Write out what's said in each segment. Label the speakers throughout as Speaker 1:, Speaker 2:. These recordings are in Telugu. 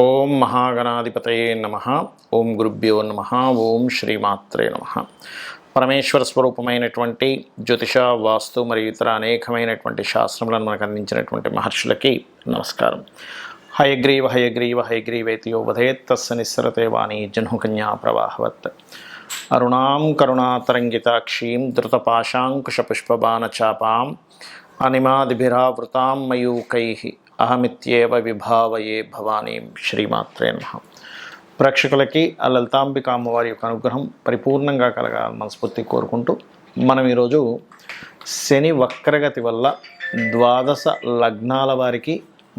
Speaker 1: ఓం మహాగణాధిపతయే నమః. ఓం గురుభ్యో నమః. ఓం శ్రీమాత్రే నమః. పరమేశ్వర స్వరూపమైనటువంటి జ్యోతిష, వాస్తు మరియు ఇతర అనేకమైనటువంటి శాస్త్రములను మనకు అందించినటువంటి మహర్షులకి నమస్కారం. హయగ్రీవ హయగ్రీవ హయగ్రీవేతి యో వదేత్ తస్య నిస్సరతే వాణి జహ్నుకన్యా ప్రవాహవత్. అరుణాం కరుణాతరంగితాక్షీం ధృతపాశాంకుశపుష్పబాణచాపాం అనిమాదిభిరావృతాం మయూకైః అహమిత్యేవ విభావయే భవానీం. శ్రీమాత్రే నమః. ప్రేక్షకులకి ఆ లలితాంబిక అమ్మవారి యొక్క అనుగ్రహం పరిపూర్ణంగా కలగాలని మనస్ఫూర్తి కోరుకుంటూ మనం ఈరోజు శని వక్రగతి వల్ల ద్వాదశ లగ్నాల వారికి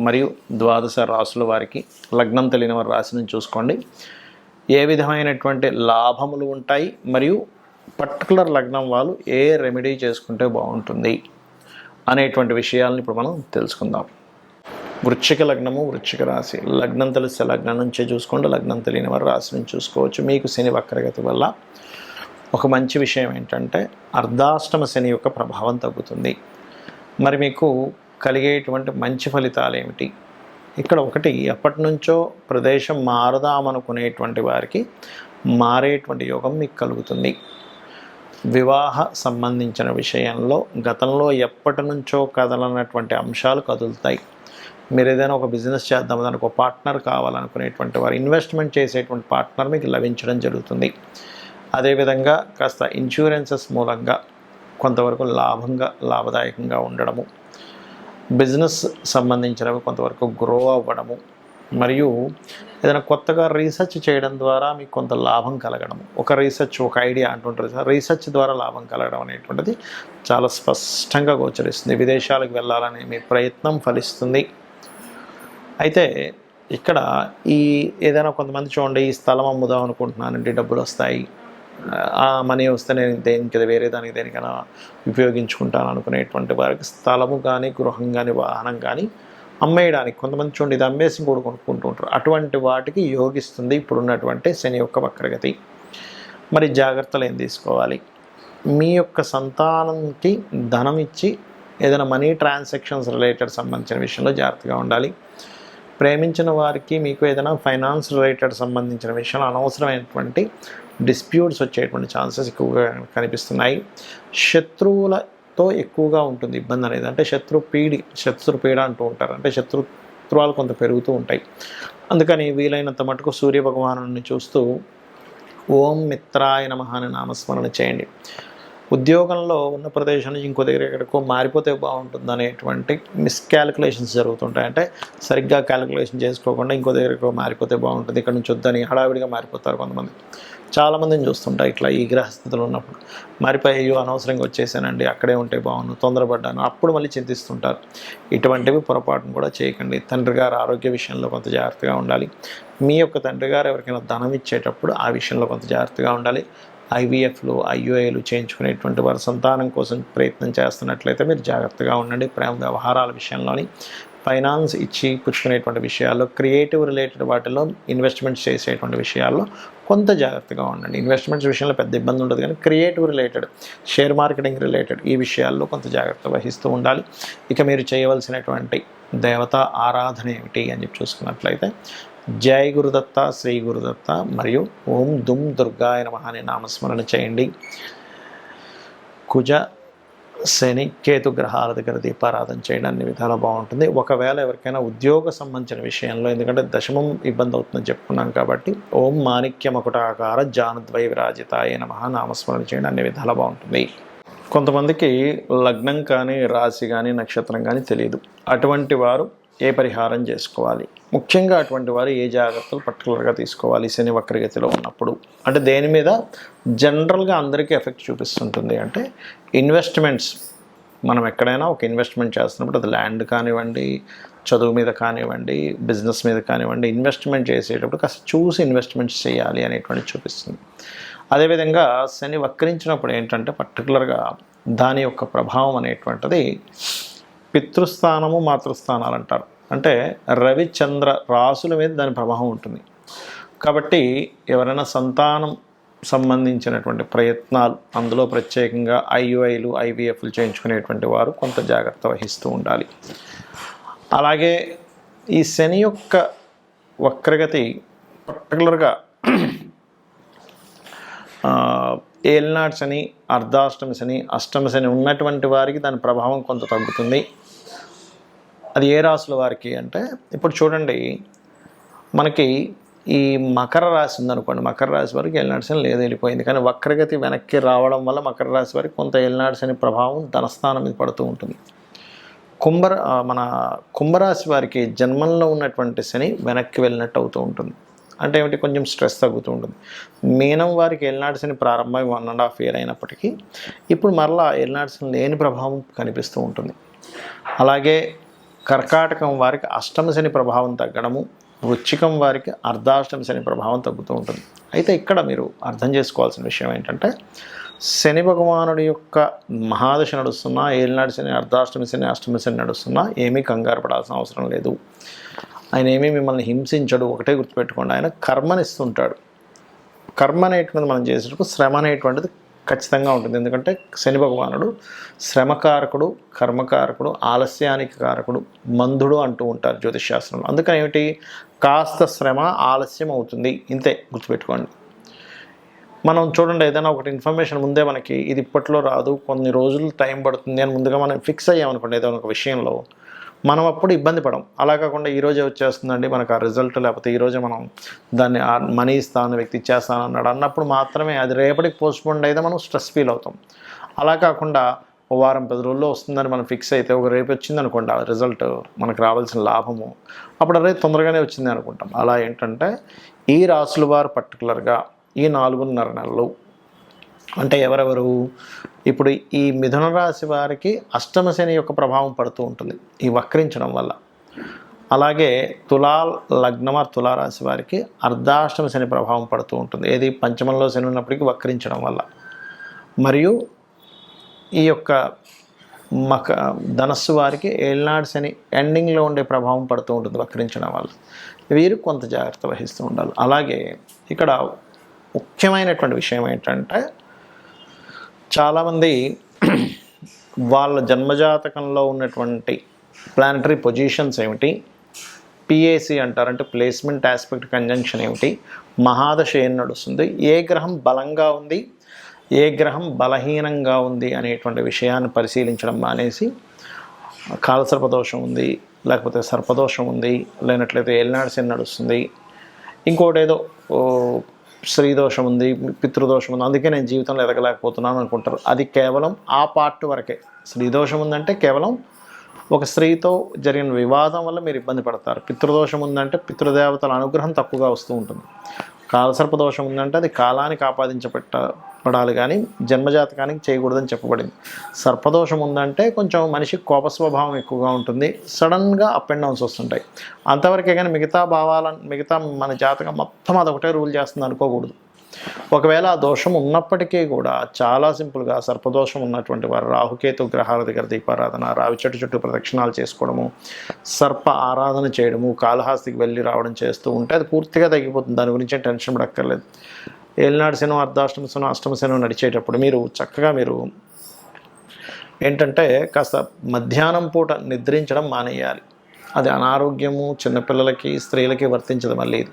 Speaker 1: మరియు ద్వాదశ రాసుల వారికి, లగ్నం తెలియని వారి రాశిని చూసుకోండి, ఏ విధమైనటువంటి లాభములు ఉంటాయి మరియు పర్టికులర్ లగ్నం వాళ్ళు ఏ రెమెడీ చేసుకుంటే బాగుంటుంది అనేటువంటి విషయాలను ఇప్పుడు మనం తెలుసుకుందాం. వృశ్చిక లగ్నము, వృశ్చిక రాశి. లగ్నం తెలిస్తే లగ్నం నుంచే చూసుకోండి, లగ్నం తెలియని వారి రాశి నుంచి చూసుకోవచ్చు. మీకు శని వక్రగతి వల్ల ఒక మంచి విషయం ఏంటంటే అర్ధాష్టమ శని యొక్క ప్రభావం తగ్గుతుంది. మరి మీకు కలిగేటువంటి మంచి ఫలితాలు ఏమిటి? ఇక్కడ ఒకటి, ఎప్పటి నుంచో ప్రదేశం మారదామనుకునేటువంటి వారికి మారేటువంటి యోగం మీకు కలుగుతుంది. వివాహ సంబంధించిన విషయంలో గతంలో ఎప్పటి నుంచో కదలనటువంటి అంశాలు కదులుతాయి. మీరు ఏదైనా ఒక బిజినెస్ చేద్దాం, దానికి ఒక పార్ట్నర్ కావాలనుకునేటువంటి వారు, ఇన్వెస్ట్మెంట్ చేసేటువంటి పార్ట్నర్ మీకు లభించడం జరుగుతుంది. అదేవిధంగా కాస్త ఇన్సూరెన్సెస్ మూలంగా కొంతవరకు లాభదాయకంగా ఉండడము, బిజినెస్ సంబంధించినవి కొంతవరకు గ్రో అవ్వడము, మరియు ఏదైనా కొత్తగా రీసెర్చ్ చేయడం ద్వారా మీకు కొంత లాభం కలగడము. ఒక రీసెర్చ్, ఒక ఐడియా అంటుంటారు, రీసెర్చ్ ద్వారా లాభం కలగడం అనేటువంటిది చాలా స్పష్టంగా గోచరిస్తుంది. విదేశాలకు వెళ్ళాలనే మీ ప్రయత్నం ఫలిస్తుంది. అయితే ఇక్కడ ఏదైనా కొంతమంది చూడండి, ఈ స్థలం అమ్ముదాం అనుకుంటున్నానండి, డబ్బులు వస్తాయి, ఆ మనీ వస్తే నేను దేనికి వేరే దేనికైనా ఉపయోగించుకుంటాను అనుకునేటువంటి వారికి స్థలము కానీ, గృహం కానీ, వాహనం కానీ అమ్మేయడానికి కొంతమంది చూడండి, ఇది అమ్మేసి కూడా కొనుక్కుంటూ ఉంటారు. అటువంటి వాటికి యోగిస్తుంది ఇప్పుడున్నటువంటి శని యొక్క వక్రగతి. మరి జాగ్రత్తలు ఏం తీసుకోవాలి? మీ యొక్క సంతానంకి ధనం ఇచ్చి ఏదైనా మనీ ట్రాన్సాక్షన్స్ రిలేటెడ్ సంబంధించిన విషయంలో జాగ్రత్తగా ఉండాలి. ప్రేమించిన వారికి మీకు ఏదైనా ఫైనాన్స్ రిలేటెడ్ సంబంధించిన విషయంలో అనవసరమైనటువంటి డిస్ప్యూట్స్ వచ్చేటువంటి ఛాన్సెస్ ఎక్కువగా కనిపిస్తున్నాయి. శత్రువులతో ఎక్కువగా ఉంటుంది ఇబ్బంది అనేది. అంటే శత్రుపీడ అంటూ ఉంటారు. అంటే శత్రుత్వాలు కొంత పెరుగుతూ ఉంటాయి. అందుకని వీలైనంత మటుకు సూర్య భగవానుని చూస్తూ ఓం మిత్రాయ నమః అని నామస్మరణ చేయండి. ఉద్యోగంలో ఉన్న ప్రదేశం నుంచి ఇంకో దగ్గర ఎక్కడికో మారిపోతే బాగుంటుంది అనేటువంటి మిస్క్యాలిక్యులేషన్స్ జరుగుతుంటాయి. అంటే సరిగ్గా క్యాలిక్యులేషన్ చేసుకోకుండా ఇంకో దగ్గరకు మారిపోతే బాగుంటుంది, ఇక్కడ నుంచి వద్దని హడావిడిగా మారిపోతారు కొంతమంది. చాలామందిని చూస్తుంటాయి ఇట్లా ఈ గ్రహస్థితులు ఉన్నప్పుడు మారిపోయి, అయ్యో అనవసరంగా వచ్చేసానండి, అక్కడే ఉంటే బాగుండు, తొందరపడ్డాను, అప్పుడు మళ్ళీ చింతిస్తుంటారు. ఇటువంటివి పొరపాటును కూడా చేయకండి. తండ్రి గారు ఆరోగ్య విషయంలో కొంత జాగ్రత్తగా ఉండాలి. మీ యొక్క తండ్రి గారు ఎవరికైనా ధనం ఇచ్చేటప్పుడు ఆ విషయంలో కొంత జాగ్రత్తగా ఉండాలి. ఐవీఎఫ్లు, ఐయుఐలు చేయించుకునేటువంటి వారు సంతానం కోసం ప్రయత్నం చేస్తున్నట్లయితే మీరు జాగ్రత్తగా ఉండండి. ప్రేమ వ్యవహారాల విషయంలోని, ఫైనాన్స్ ఇచ్చి పుచ్చుకునేటువంటి విషయాల్లో, క్రియేటివ్ రిలేటెడ్ వాటిలో ఇన్వెస్ట్మెంట్స్ చేసేటువంటి విషయాల్లో కొంత జాగ్రత్తగా ఉండండి. ఇన్వెస్ట్మెంట్స్ విషయంలో పెద్ద ఇబ్బంది ఉండదు, కానీ creative related, share marketing related ఈ విషయాల్లో కొంత జాగ్రత్త వహిస్తూ ఉండాలి. ఇక మీరు చేయవలసినటువంటి దేవతా ఆరాధన ఏమిటి అని చెప్పి చూసుకున్నట్లయితే జై గురుదత్త, శ్రీ గురుదత్త మరియు ఓం దుమ్ దుర్గాయ నమః అనే నామస్మరణ చేయండి. కుజ, శని, కేతు గ్రహాల దగ్గర దీపారాధన చేయండి. అన్ని విధాలా బాగుంటుంది. ఒకవేళ ఎవరికైనా ఉద్యోగ సంబంధించిన విషయంలో, ఎందుకంటే దశమం ఇబ్బంది అవుతుందని చెప్పుకున్నాం కాబట్టి ఓం మాణిక్య మకుటాకార జానుద్వై విరాజితాయ నమః నామస్మరణ చేయండి. అన్ని విధాలా బాగుంటుంది. కొంతమందికి లగ్నం కానీ, రాశి కానీ, నక్షత్రం కానీ తెలియదు. అటువంటి వారు ఏ పరిహారం చేసుకోవాలి, ముఖ్యంగా అటువంటి వారు ఏ జాగ్రత్తలు పర్టికులర్గా తీసుకోవాలి శని వక్రగతిలో ఉన్నప్పుడు? అంటే దేని మీద జనరల్గా అందరికీ ఎఫెక్ట్ చూపిస్తుంటుంది అంటే ఇన్వెస్ట్మెంట్స్. మనం ఎక్కడైనా ఒక ఇన్వెస్ట్మెంట్ చేస్తున్నప్పుడు, అది ల్యాండ్ కానివ్వండి, చదువు మీద కానివ్వండి, బిజినెస్ మీద కానివ్వండి, ఇన్వెస్ట్మెంట్ చేసేటప్పుడు కాస్త చూసి ఇన్వెస్ట్మెంట్స్ చేయాలి అనేటువంటి చూపిస్తుంది. అదేవిధంగా శని వక్రించినప్పుడు ఏంటంటే పర్టికులర్గా దాని యొక్క ప్రభావం అనేటువంటిది పితృస్థానము, మాతృస్థానాలు అంటారు. అంటే రవి, చంద్ర రాసుల మీద దాని ప్రభావం ఉంటుంది. కాబట్టి ఎవరైనా సంతానం సంబంధించినటువంటి ప్రయత్నాలు, అందులో ప్రత్యేకంగా ఐయుఐలు, ఐవీఎఫ్లు చేయించుకునేటువంటి వారు కొంత జాగ్రత్త వహిస్తూ ఉండాలి. అలాగే ఈ శని యొక్క వక్రగతి పర్టికులర్గా ఏలినాటి శని, అర్ధాష్టమి శని, అష్టమి శని ఉన్నటువంటి వారికి దాని ప్రభావం కొంత తగ్గుతుంది. అది ఏ రాశుల వారికి అంటే, ఇప్పుడు చూడండి, మనకి ఈ మకర రాశి ఉందనుకోండి, మకర రాశి వారికి ఏలినాటి శని లేదు, వెళ్ళిపోయింది. కానీ వక్రగతి వెనక్కి రావడం వల్ల మకర రాశి వారికి కొంత ఏలినాటి శని ప్రభావం ధనస్థానం మీద పడుతూ ఉంటుంది. మన కుంభరాశి వారికి జన్మంలో ఉన్నటువంటి శని వెనక్కి వెళ్ళినట్టు అవుతూ ఉంటుంది. అంటే ఏమిటి, కొంచెం స్ట్రెస్ తగ్గుతూ ఉంటుంది. మీనం వారికి ఏలినాటి శని ప్రారంభమై 1.5 year అయినప్పటికీ ఇప్పుడు మరలా ఏలినాటి శని లేని ప్రభావం కనిపిస్తూ ఉంటుంది. అలాగే కర్కాటకం వారికి అష్టమ శని ప్రభావం తగ్గడము, వృశ్చికం వారికి అర్ధాష్టమి శని ప్రభావం తగ్గుతూ ఉంటుంది. అయితే ఇక్కడ మీరు అర్థం చేసుకోవాల్సిన విషయం ఏంటంటే, శని భగవానుడి యొక్క మహాదశ నడుస్తున్నా, ఏలినాటి శని, అర్ధాష్టమి శని, అష్టమి శని నడుస్తున్నా ఏమీ కంగారు పడాల్సిన అవసరం లేదు. ఆయన ఏమీ మిమ్మల్ని హింసించడు. ఒకటే గుర్తుపెట్టుకోండి, ఆయన కర్మనిస్తుంటాడు. కర్మ అనేటువంటిది మనం చేసేటప్పుడు శ్రమ అనేటువంటిది ఖచ్చితంగా ఉంటుంది. ఎందుకంటే శని భగవానుడు శ్రమకారకుడు, కర్మకారకుడు, ఆలస్యానికి కారకుడు, మందుడు అంటూ ఉంటారు జ్యోతిష్ శాస్త్రంలో. అందుకని ఏమిటి, కాస్త శ్రమ ఆలస్యం అవుతుంది, ఇంతే గుర్తుపెట్టుకోండి. మనం చూడండి, ఏదైనా ఒకటి ఇన్ఫర్మేషన్ ముందే మనకి ఇది ఇప్పట్లో రాదు, కొన్ని రోజులు టైం పడుతుంది అని ముందుగా మనం ఫిక్స్ అయ్యామనుకోండి ఏదైనా ఒక విషయంలో, మనం అప్పుడు ఇబ్బంది పడం. అలా కాకుండా ఈరోజే వచ్చేస్తుందండి మనకు ఆ రిజల్ట్, లేకపోతే ఈరోజే మనం దాన్ని మనీ ఇస్తాను, వ్యక్తి ఇచ్చేస్తాను అన్నాడు అన్నప్పుడు మాత్రమే అది రేపటికి పోస్ట్పోన్ అయితే మనం స్ట్రెస్ ఫీల్ అవుతాం. అలా కాకుండా ఓ వారం 10 రోజుల్లో వస్తుందని మనం ఫిక్స్ అయితే, ఒక రేపు వచ్చింది అనుకోండి ఆ రిజల్ట్, మనకు రావాల్సిన లాభము, అప్పుడు అదే తొందరగానే వచ్చింది అనుకుంటాం. అలా ఏంటంటే ఈ రాసుల వారు పర్టికులర్గా ఈ 4.5 నెలలు అంటే ఎవరెవరు, ఇప్పుడు ఈ మిథున రాశి వారికి అష్టమ శని యొక్క ప్రభావం పడుతూ ఉంటుంది ఈ వక్రించడం వల్ల. అలాగే తులా లగ్నమ తులారాశి వారికి అర్ధాష్టమ శని ప్రభావం పడుతూ ఉంటుంది, ఏది పంచమంలో శని ఉన్నప్పటికీ వక్రించడం వల్ల. మరియు ఈ యొక్క ధనస్సు వారికి ఏలినాటి శని ఎండింగ్లో ఉండే ప్రభావం పడుతూ ఉంటుంది వక్రించడం వల్ల. వీరు కొంత జాగ్రత్త వహిస్తూ ఉండాలి. అలాగే ఇక్కడ ముఖ్యమైనటువంటి విషయం ఏంటంటే, చాలామంది వాళ్ళ జన్మజాతకంలో ఉన్నటువంటి ప్లానటరీ పొజిషన్స్ ఏమిటి, పిఏసి అంటారు, అంటే ప్లేస్మెంట్ ఆస్పెక్ట్ కంజంక్షన్ ఏమిటి, మహాదశ ఏం నడుస్తుంది, ఏ గ్రహం బలంగా ఉంది, ఏ గ్రహం బలహీనంగా ఉంది అనేటువంటి విషయాన్ని పరిశీలించడం మానేసి కాలసర్పదోషం ఉంది, లేకపోతే సర్పదోషం ఉంది, లేనట్లయితే ఏలినాటి శని నడుస్తుంది, ఇంకోటి ఏదో స్త్రీదోషం ఉంది, పితృదోషం ఉంది, అందుకే నేను జీవితంలో ఎదగలేకపోతున్నాను అనుకుంటారు. అది కేవలం ఆ పార్ట్ వరకే. స్త్రీదోషం ఉందంటే కేవలం ఒక స్త్రీతో జరిగిన వివాదం వల్ల మీరు ఇబ్బంది పడతారు. పితృదోషం ఉందంటే పితృదేవతల అనుగ్రహం తక్కువగా వస్తూ ఉంటుంది. కాలసర్పదోషం ఉందంటే అది కాలానికి ఆపాదించబడాలి కానీ జన్మజాతకానికి చేయకూడదని చెప్పబడింది. సర్పదోషం ఉందంటే కొంచెం మనిషికి కోప స్వభావం ఎక్కువగా ఉంటుంది, సడన్గా అప్ అండ్ డౌన్స్ వస్తుంటాయి, అంతవరకే. కానీ మిగతా మన జాతకం మొత్తం అదొకటే రూల్ చేస్తుంది అనుకోకూడదు. ఒకవేళ ఆ దోషం ఉన్నప్పటికీ కూడా చాలా సింపుల్గా సర్పదోషం ఉన్నటువంటి వారు రాహుకేతు గ్రహాల దగ్గర దీపారాధన, రావి చెట్టు చుట్టూ ప్రదక్షిణాలు చేసుకోవడము, సర్ప ఆరాధన చేయడము, కాళహస్తికి వెళ్ళి రావడం చేస్తూ ఉంటే అది పూర్తిగా తగ్గిపోతుంది. దాని గురించి టెన్షన్ పడక్కర్లేదు. ఏలినాటి శని, అర్ధాష్టమ శని, అష్టమ శని నడిచేటప్పుడు మీరు చక్కగా ఏంటంటే కాస్త మధ్యాహ్నం పూట నిద్రించడం మానేయాలి. అది అనారోగ్యము చిన్నపిల్లలకి, స్త్రీలకి వర్తించదు. మళ్ళీ ఇది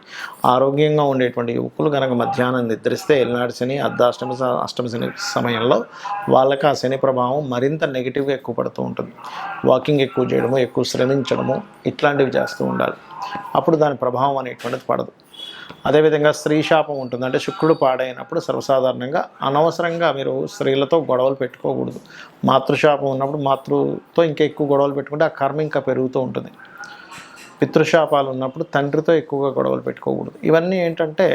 Speaker 1: ఆరోగ్యంగా ఉండేటువంటి యువకులు కనుక మధ్యాహ్నం నిద్రిస్తే ఏలినాటి శని, అష్టమ శని సమయంలో వాళ్ళకి ఆ శని ప్రభావం మరింత నెగిటివ్గా ఎక్కువ పడుతూ ఉంటుంది. వాకింగ్ ఎక్కువ చేయడము, ఎక్కువ శ్రమించడము, ఇట్లాంటివి చేస్తూ ఉండాలి. అప్పుడు దాని ప్రభావం అనేటువంటిది పడదు. అదేవిధంగా స్త్రీ శాపం ఉంటుంది. అంటే శుక్రుడు పాడైనప్పుడు సర్వసాధారణంగా అనవసరంగా మీరు స్త్రీలతో గొడవలు పెట్టుకోకూడదు. మాతృశాపం ఉన్నప్పుడు మాతృతో ఇంకా ఎక్కువ గొడవలు పెట్టుకుంటే ఆ కర్మ ఇంకా పెరుగుతూ ఉంటుంది. పితృశాపాలు ఉన్నప్పుడు తండ్రితో ఎక్కువగా గొడవలు పెట్టుకోకూడదు. ఇవన్నీ ఏంటంటే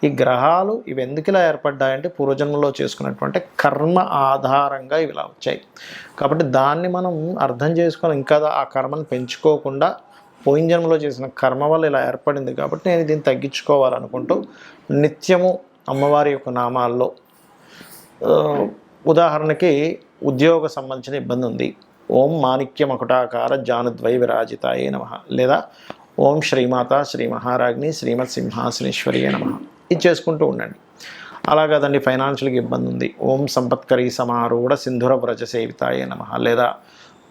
Speaker 1: ఈ గ్రహాలు ఇవి ఎందుకు ఇలా ఏర్పడ్డాయంటే పూర్వజన్మలో చేసుకున్నటువంటి కర్మ ఆధారంగా ఇవి ఇలా వచ్చాయి. కాబట్టి దాన్ని మనం అర్థం చేసుకొని ఇంకా ఆ కర్మను పెంచుకోకుండా పోయిన జన్మలో చేసిన కర్మ వల్ల ఇలా ఏర్పడింది కాబట్టి నేను దీన్ని తగ్గించుకోవాలనుకుంటూ నిత్యము అమ్మవారి యొక్క నామాల్లో, ఉదాహరణకి ఉద్యోగ సంబంధించిన ఇబ్బంది ఉంది, ఓం మాణిక్య మకుటాకార జానుద్వై విరాజితాయే నమః, లేదా ఓం శ్రీమాత శ్రీ మహారాజ్ని శ్రీమత్ సింహాసనేశ్వరియే నమః, ఇది చేసుకుంటూ ఉండండి. అలా కాదండి ఫైనాన్షియల్గా ఇబ్బంది ఉంది, ఓం సంపత్కరీ సమారూఢ సింధుర వ్రజ సేవితాయే నమః, లేదా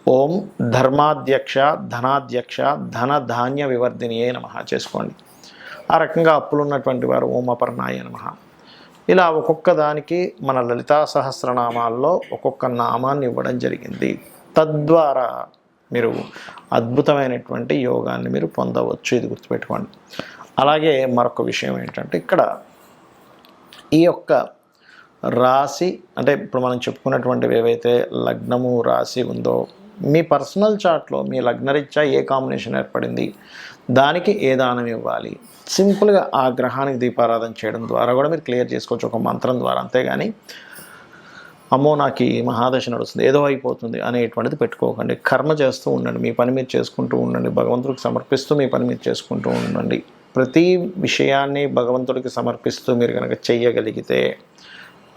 Speaker 1: ఓం ధర్మాధ్యక్ష ధనాధ్యక్ష ధన ధాన్య వివర్ధినియే నమః చేసుకోండి. ఆ రకంగా అప్పులు ఉన్నటువంటి వారు ఓం అపర్ణాయ నమః. ఇలా ఒక్కొక్క దానికి మన లలితా సహస్రనామాల్లో ఒక్కొక్క నామాన్ని ఇవ్వడం జరిగింది. తద్వారా మీరు అద్భుతమైనటువంటి యోగాన్ని మీరు పొందవచ్చు. ఇది గుర్తుపెట్టుకోండి. అలాగే మరొక విషయం ఏంటంటే, ఇక్కడ ఈ యొక్క రాశి అంటే ఇప్పుడు మనం చెప్పుకున్నటువంటివి ఏవైతే లగ్నము రాశి ఉందో, మీ పర్సనల్ చార్ట్లో మీ లగ్నరీత్యా ఏ కాంబినేషన్ ఏర్పడింది, దానికి ఏ దానం ఇవ్వాలి, సింపుల్గా ఆ గ్రహానికి దీపారాధన చేయడం ద్వారా కూడా మీరు క్లియర్ చేసుకోవచ్చు ఒక మంత్రం ద్వారా. అంతేగాని అమ్మో నాకు ఈ మహాదశ నడుస్తుంది ఏదో అయిపోతుంది అనేటువంటిది పెట్టుకోకండి. కర్మ చేస్తూ ఉండండి, మీ పని మీరు చేసుకుంటూ ఉండండి, భగవంతుడికి సమర్పిస్తూ మీ పని మీరు చేసుకుంటూ ఉండండి. ప్రతి విషయాన్ని భగవంతుడికి సమర్పిస్తూ మీరు కనుక చెయ్యగలిగితే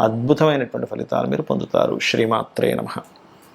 Speaker 1: అద్భుతమైనటువంటి ఫలితాలు మీరు పొందుతారు. శ్రీమాత్రే నమః.